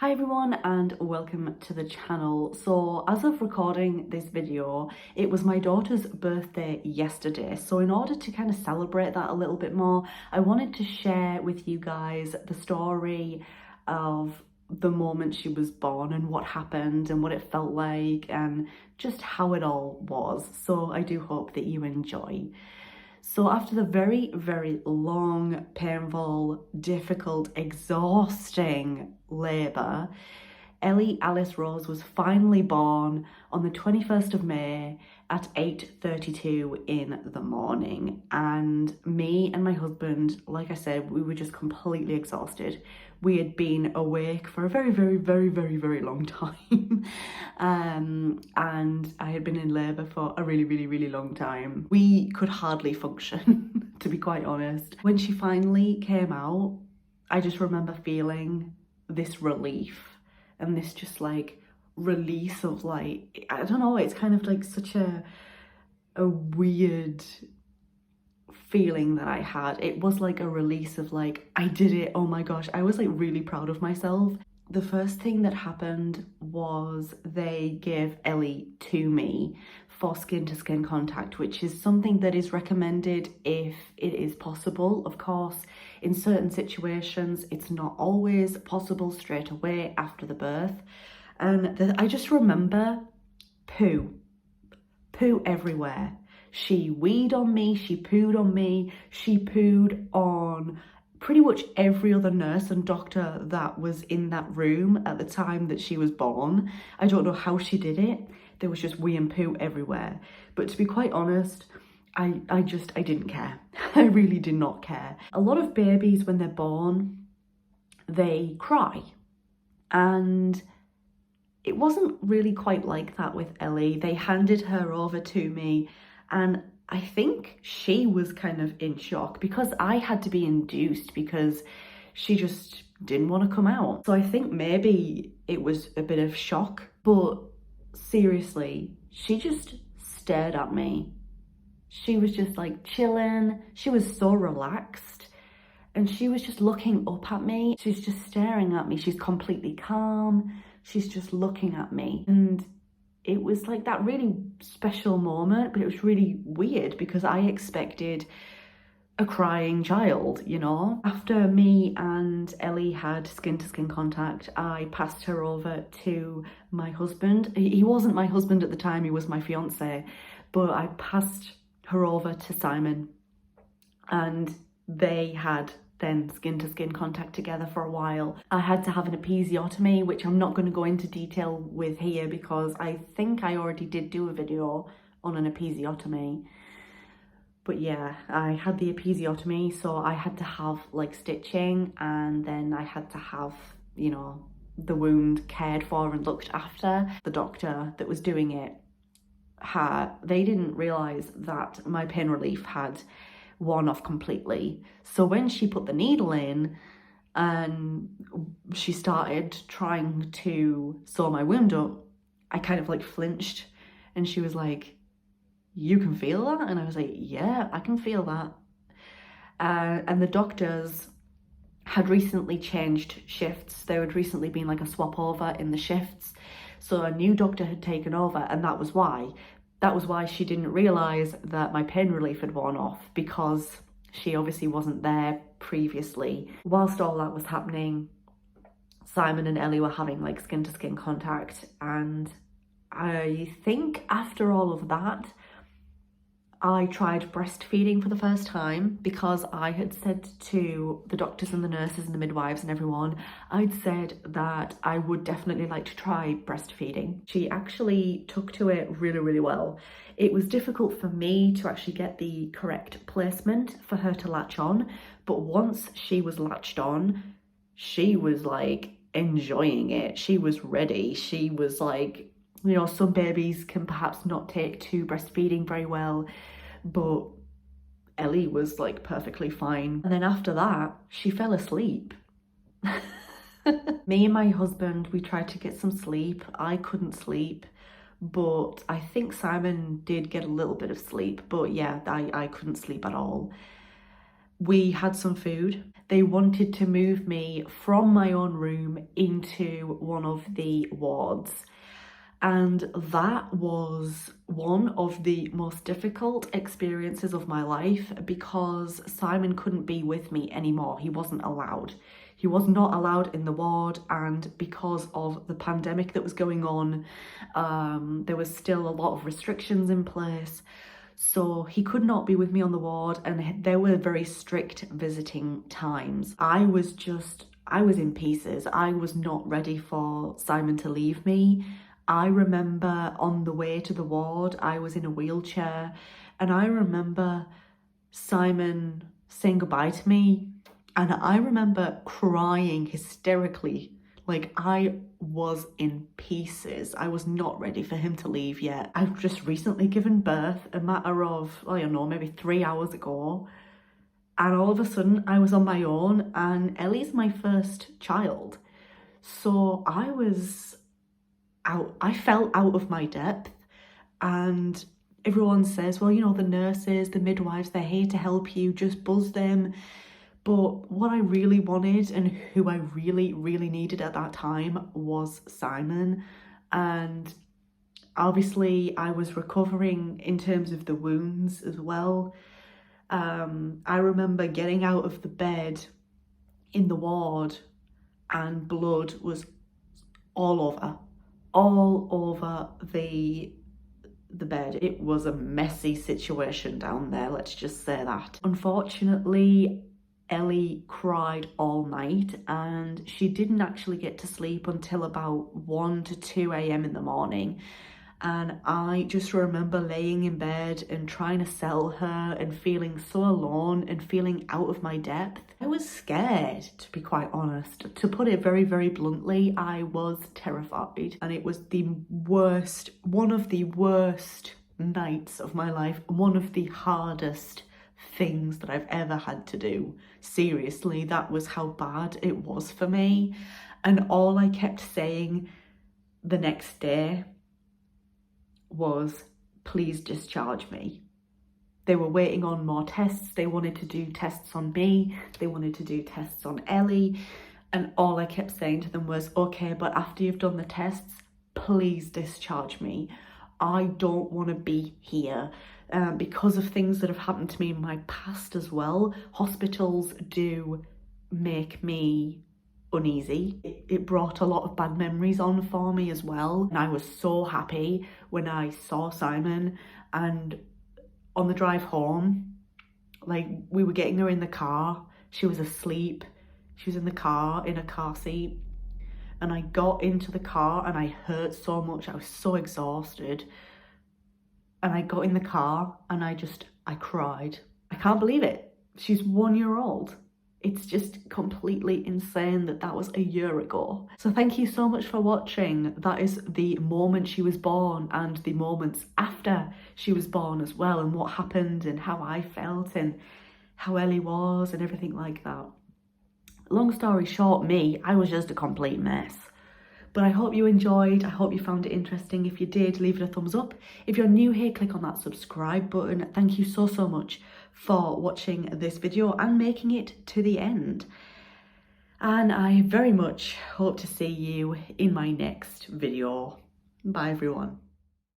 Hi everyone and welcome to the channel. So as of recording this video, it was my daughter's birthday yesterday. So in order to kind of celebrate that a little bit more, I wanted to share with you guys the story of the moment she was born and what happened and what it felt like and just how it all was. So I do hope that you enjoy. So after the very, very long, painful, difficult, exhausting labour, Ellie Alice Rose was finally born on the 21st of May at 8:32 in the morning. And me and my husband, like I said, we were just completely exhausted. We had been awake for a very, very, very, very, very long time. And I had been in labour for a really, really, really long time. We could hardly function, to be quite honest. When she finally came out, I just remember feeling this relief and this just like release of like, I don't know, it's kind of like such a weird feeling that I had. It was like a release of like, I did it, oh my gosh. I was like really proud of myself. The first thing that happened was they gave Ellie to me for skin to skin contact, which is something that is recommended if it is possible. Of course, in certain situations, it's not always possible straight away after the birth. And I just remember poo everywhere. She weed on me, she pooed on me, she pooed on pretty much every other nurse and doctor that was in that room at the time that she was born. I don't know how she did it. There was just wee and poo everywhere. But to be quite honest, I didn't care. I really did not care. A lot of babies, when they're born, they cry. And it wasn't really quite like that with Ellie. They handed her over to me and I think she was kind of in shock because I had to be induced because she just didn't want to come out. So I think maybe it was a bit of shock, but seriously, she just stared at me. She was just like chilling. She was so relaxed and she was just looking up at me. She's just staring at me. She's completely calm. She's just looking at me. And it was like that really special moment, but it was really weird because I expected a crying child, you know? After me and Ellie had skin to skin contact, I passed her over to my husband. He wasn't my husband at the time, he was my fiance, but I passed her over to Simon and they had then skin to skin contact together for a while. I had to have an episiotomy, which I'm not going to go into detail with here because I think I already did do a video on an episiotomy. But yeah, I had the episiotomy, so I had to have like stitching and then I had to have, you know, the wound cared for and looked after. The doctor that was doing it, they didn't realise that my pain relief had worn off completely. So when she put the needle in and she started trying to sew my wound up, I kind of like flinched and she was like, "You can feel that?" And I was like, "Yeah, I can feel that." And the doctors had recently changed shifts. There had recently been like a swap over in the shifts. So a new doctor had taken over and that was why. That was why she didn't realise that my pain relief had worn off because she obviously wasn't there previously. Whilst all that was happening, Simon and Ellie were having like skin to skin contact, and I think after all of that, I tried breastfeeding for the first time because I had said to the doctors and the nurses and the midwives and everyone, I'd said that I would definitely like to try breastfeeding. She actually took to it really, really well. It was difficult for me to actually get the correct placement for her to latch on, but once she was latched on, she was like enjoying it. She was ready. She was like, you know, some babies can perhaps not take to breastfeeding very well, but Ellie was like perfectly fine. And then after that, she fell asleep. Me and my husband, we tried to get some sleep. I couldn't sleep, but I think Simon did get a little bit of sleep. But yeah, I couldn't sleep at all. We had some food. they wanted to move me from my own room into one of the wards. And that was one of the most difficult experiences of my life because Simon couldn't be with me anymore. He wasn't allowed. He was not allowed in the ward, and because of the pandemic that was going on, there was still a lot of restrictions in place. So he could not be with me on the ward, and there were very strict visiting times. I was in pieces. I was not ready for Simon to leave me. I remember on the way to the ward, I was in a wheelchair, and I remember Simon saying goodbye to me, and I remember crying hysterically. Like, I was in pieces. I was not ready for him to leave yet. I've just recently given birth a matter of, I don't know, maybe 3 hours ago. And all of a sudden I was on my own, and Ellie's my first child. So I felt out of my depth, and everyone says, well, you know, the nurses, the midwives, they're here to help you, just buzz them. But what I really wanted and who I really, really needed at that time was Simon. And obviously I was recovering in terms of the wounds as well. I remember getting out of the bed in the ward and blood was all over the bed. It was a messy situation down there, let's just say that. Unfortunately, Ellie cried all night, and she didn't actually get to sleep until about 1 to 2 a.m. in the morning. And I just remember laying in bed and trying to settle her and feeling so alone and feeling out of my depth. I was scared, to be quite honest. To put it very, very bluntly, I was terrified. And it was the worst, one of the worst nights of my life, one of the hardest things that I've ever had to do. Seriously, that was how bad it was for me. And all I kept saying the next day was, please discharge me. They were waiting on more tests. They wanted to do tests on me. They wanted to do tests on Ellie. And all I kept saying to them was, okay, but after you've done the tests, please discharge me. I don't want to be here. Because of things that have happened to me in my past as well, hospitals do make me uneasy. It brought a lot of bad memories on for me as well. And I was so happy when I saw Simon, and on the drive home, like, we were getting her in the car, she was asleep, she was in the car, in a car seat, and I got into the car and I hurt so much, I was so exhausted. And I got in the car and I cried. I can't believe it. She's 1 year old. It's just completely insane that that was a year ago. So thank you so much for watching. That is the moment she was born and the moments after she was born as well, and what happened and how I felt and how Ellie was and everything like that. Long story short, I was just a complete mess. But I hope you enjoyed. I hope you found it interesting. If you did, leave it a thumbs up. If you're new here, click on that subscribe button. Thank you so, so much for watching this video and making it to the end. And I very much hope to see you in my next video. Bye, everyone.